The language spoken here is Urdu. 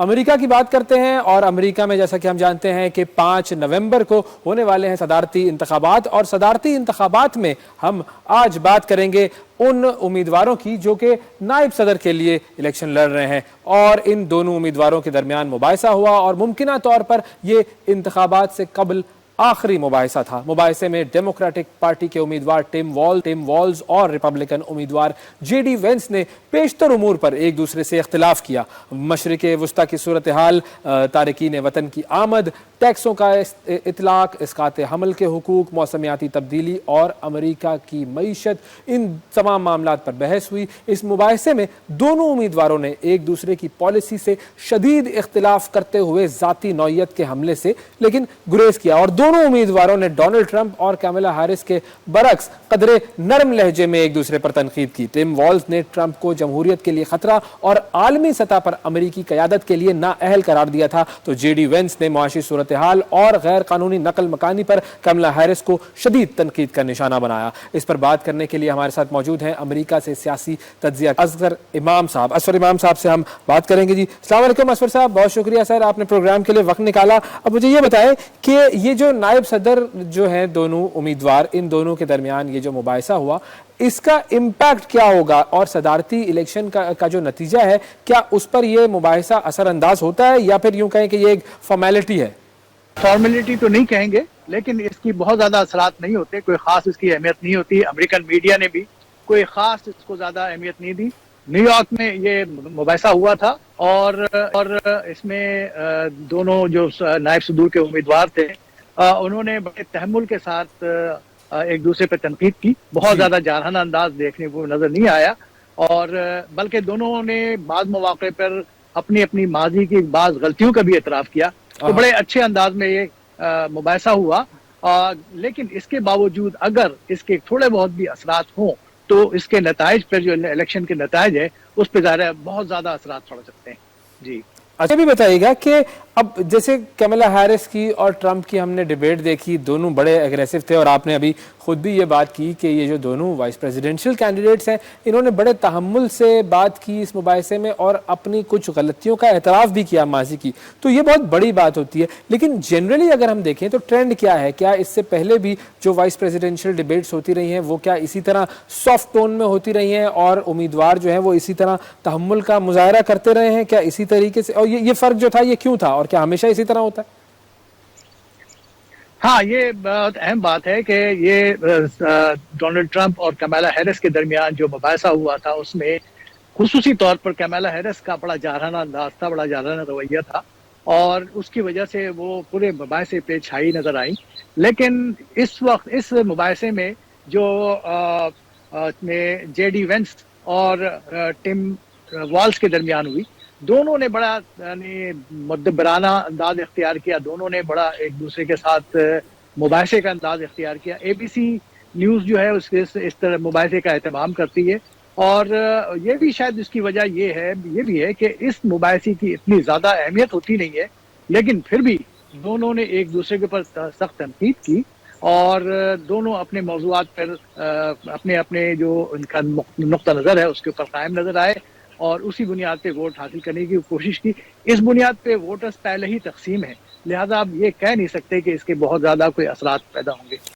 امریکہ کی بات کرتے ہیں اور امریکہ میں جیسا کہ ہم جانتے ہیں کہ 5 نومبر کو ہونے والے ہیں صدارتی انتخابات، اور صدارتی انتخابات میں ہم آج بات کریں گے ان امیدواروں کی جو کہ نائب صدر کے لیے الیکشن لڑ رہے ہیں، اور ان دونوں امیدواروں کے درمیان مباحثہ ہوا اور ممکنہ طور پر یہ انتخابات سے قبل آخری مباحثہ تھا۔ مباحثے میں ڈیموکریٹک پارٹی کے امیدوار ٹم والز اور ریپبلکن امیدوار جے ڈی وینس نے پیشتر امور پر ایک دوسرے سے اختلاف کیا۔ مشرق وسطی کی صورتحال، تارکین وطن کی آمد، ٹیکسوں کا اطلاق، اسقاط حمل کے حقوق، موسمیاتی تبدیلی اور امریکہ کی معیشت، ان تمام معاملات پر بحث ہوئی۔ اس مباحثے میں دونوں امیدواروں نے ایک دوسرے کی پالیسی سے شدید اختلاف کرتے ہوئے ذاتی نوعیت کے حملے سے لیکن گریز کیا، اور دونوں امیدواروں نے ڈونلڈ ٹرمپ اور کیملا ہیرس کے برعکس قدرے نرم لہجے میں ایک دوسرے پر تنقید کی۔ ٹم والز نے ٹرمپ کو جمہوریت کے لیے خطرہ اور عالمی سطح پر امریکی قیادت کے لیے نااہل قرار دیا تھا، تو جے ڈی وینس نے معاشی صورتحال اور غیر قانونی نقل مکانی پر کیملا ہیرس کو شدید تنقید کا نشانہ بنایا۔ اس پر بات کرنے کے لیے ہمارے ساتھ موجود ہیں امریکہ سے سیاسی تجزیہ اصغر امام صاحب۔ اصغر امام صاحب سے ہم بات کریں گے۔ جی السلام علیکم اصغر صاحب، بہت شکریہ سر، آپ نے پروگرام کے لیے وقت نکالا۔ اب مجھے یہ بتائیں کہ یہ جو نائب صدر جو ہیں دونوں امیدوار، ان دونوں کے درمیان یہ جو مباحثہ ہوا، اس کا امپیکٹ کیا ہوگا، اور صدارتی الیکشن کا جو نتیجہ ہے کیا اس پر یہ مباحثہ اثر انداز ہوتا ہے، یا پھر یوں کہیں کہ یہ ایک فارمیلٹی ہے؟ فارمیلٹی تو نہیں کہیں گے، لیکن اس کی بہت زیادہ اثرات نہیں ہوتے، کوئی خاص اس کی اہمیت نہیں ہوتی۔ امریکن میڈیا نے بھی کوئی خاص اس کو زیادہ اہمیت نہیں دی۔ نیو یارک میں یہ مباحثہ ہوا تھا اور اس میں دونوں جو نائب صدور کے امیدوار تھے انہوں نے بڑے تحمل کے ساتھ ایک دوسرے پہ تنقید کی۔ بہت زیادہ جارحانہ انداز دیکھنے کو نظر نہیں آیا، اور بلکہ دونوں نے بعض مواقع پر اپنی اپنی ماضی کی بعض غلطیوں کا بھی اعتراف کیا، تو بڑے اچھے انداز میں یہ مباحثہ ہوا۔ لیکن اس کے باوجود اگر اس کے تھوڑے بہت بھی اثرات ہوں تو اس کے نتائج پر، جو الیکشن کے نتائج ہے، اس پہ ظاہر ہے بہت زیادہ اثرات پڑ سکتے ہیں۔ جی اچھا بھی بتائیے گا کہ اب جیسے کیملا ہیرس کی اور ٹرمپ کی ہم نے ڈیبیٹ دیکھی، دونوں بڑے ایگریسو تھے، اور آپ نے ابھی خود بھی یہ بات کی کہ یہ جو دونوں وائس پریزیڈنشل کینڈیڈیٹس ہیں انہوں نے بڑے تحمل سے بات کی اس مباحثے میں، اور اپنی کچھ غلطیوں کا اعتراف بھی کیا ماضی کی، تو یہ بہت بڑی بات ہوتی ہے۔ لیکن جنرلی اگر ہم دیکھیں تو ٹرینڈ کیا ہے؟ کیا اس سے پہلے بھی جو وائس پریزیڈنشل ڈیبیٹس ہوتی رہی ہیں وہ کیا اسی طرح سافٹ ٹون میں ہوتی رہی ہیں، اور امیدوار جو ہیں وہ اسی طرح تحمل کا مظاہرہ کرتے رہے ہیں؟ کیا اسی طریقے سے، اور یہ فرق جو تھا یہ کیوں تھا، اور کیا ہمیشہ اسی طرح ہوتا ہے؟ ہاں، یہ بہت اہم بات ہے کہ یہ ڈونلڈ ٹرمپ اور کیملا ہیرس کے درمیان جو مباحثہ ہوا تھا اس میں خصوصی طور پر کیملا ہیرس کا بڑا جارحانہ انداز تھا، بڑا جارحانہ رویہ تھا، اور اس کی وجہ سے وہ پورے مباحثے پہ چھائی نظر آئی۔ لیکن اس وقت اس مباحثے میں جو جے ڈی وینس اور ٹم والز کے درمیان ہوئی، دونوں نے بڑا مدبرانہ انداز اختیار کیا، دونوں نے بڑا ایک دوسرے کے ساتھ مباحثے کا انداز اختیار کیا۔ اے بی سی نیوز جو ہے اس طرح مباحثے کا اہتمام کرتی ہے، اور یہ بھی شاید اس کی وجہ یہ بھی ہے کہ اس مباحثے کی اتنی زیادہ اہمیت ہوتی نہیں ہے، لیکن پھر بھی دونوں نے ایک دوسرے کے اوپر سخت تنقید کی، اور دونوں اپنے موضوعات پر اپنے اپنے جو ان کا نقطہ نظر ہے اس کے اوپر قائم نظر آئے، اور اسی بنیاد پہ ووٹ حاصل کرنے کی کوشش کی۔ اس بنیاد پہ ووٹرز پہلے ہی تقسیم ہیں، لہذا آپ یہ کہہ نہیں سکتے کہ اس کے بہت زیادہ کوئی اثرات پیدا ہوں گے۔